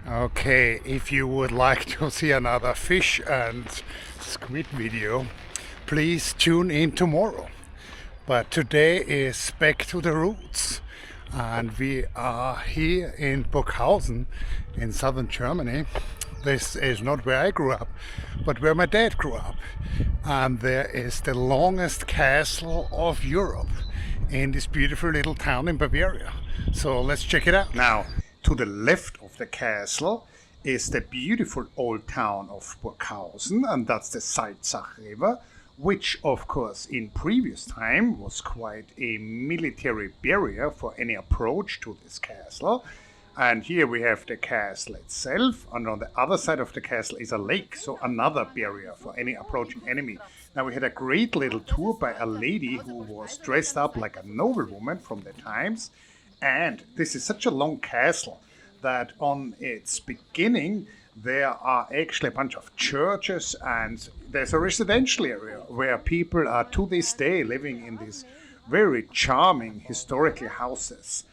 Okay, if you would like to see another fish and squid video, please tune in tomorrow. But today is back to the roots, and we are here in Burghausen in southern Germany. This is not where I grew up, but where my dad grew up. And there is the longest castle of Europe in this beautiful little town in Bavaria. So let's check it out. Now, to the left of the castle is the beautiful old town of Burghausen, and that's the Salzach River, which of course in previous time was quite a military barrier for any approach to this castle. And here we have the castle itself, and on the other side of the castle is a lake, so another barrier for any approaching enemy. Now we had a great little tour by a lady who was dressed up like a noblewoman from the times, and this is such a long castle that on its beginning there are actually a bunch of churches, and there's a residential area where people are to this day living in these very charming historical houses.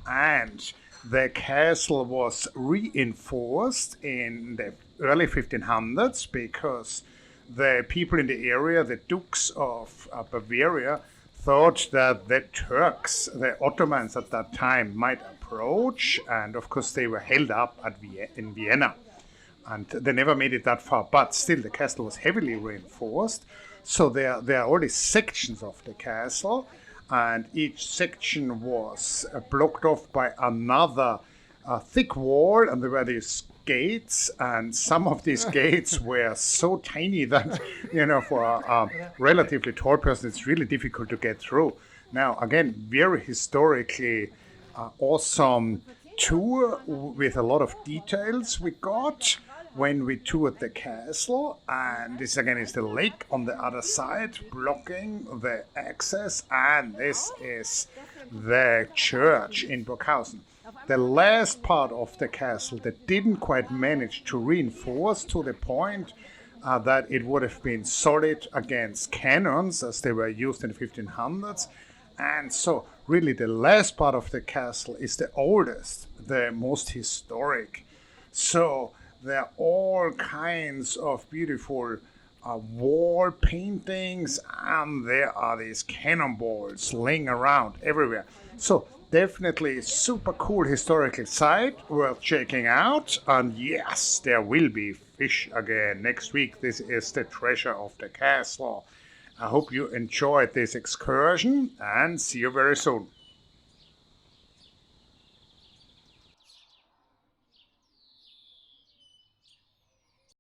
And the castle was reinforced in the early 1500s because the people in the area, the dukes of Bavaria, thought that the Turks, the Ottomans at that time, might approach, and of course they were held up in Vienna. And they never made it that far, but still the castle was heavily reinforced. So there are all these sections of the castle, and each section was blocked off by another thick wall, and there were these gates, and some of these gates were so tiny that, for a relatively tall person, it's really difficult to get through. Now, again, very historically awesome tour with a lot of details we got when we toured the castle. And this again is the lake on the other side blocking the access, and this is the church in Burghausen. The last part of the castle that didn't quite manage to reinforce to the point that it would have been solid against cannons as they were used in the 1500s. And so really the last part of the castle is the oldest, the most historic. So there are all kinds of beautiful wall paintings, and there are these cannonballs laying around everywhere. So definitely super cool historical site worth checking out. And yes, there will be fish again next week. This is the treasure of the castle. I hope you enjoyed this excursion, and see you very soon.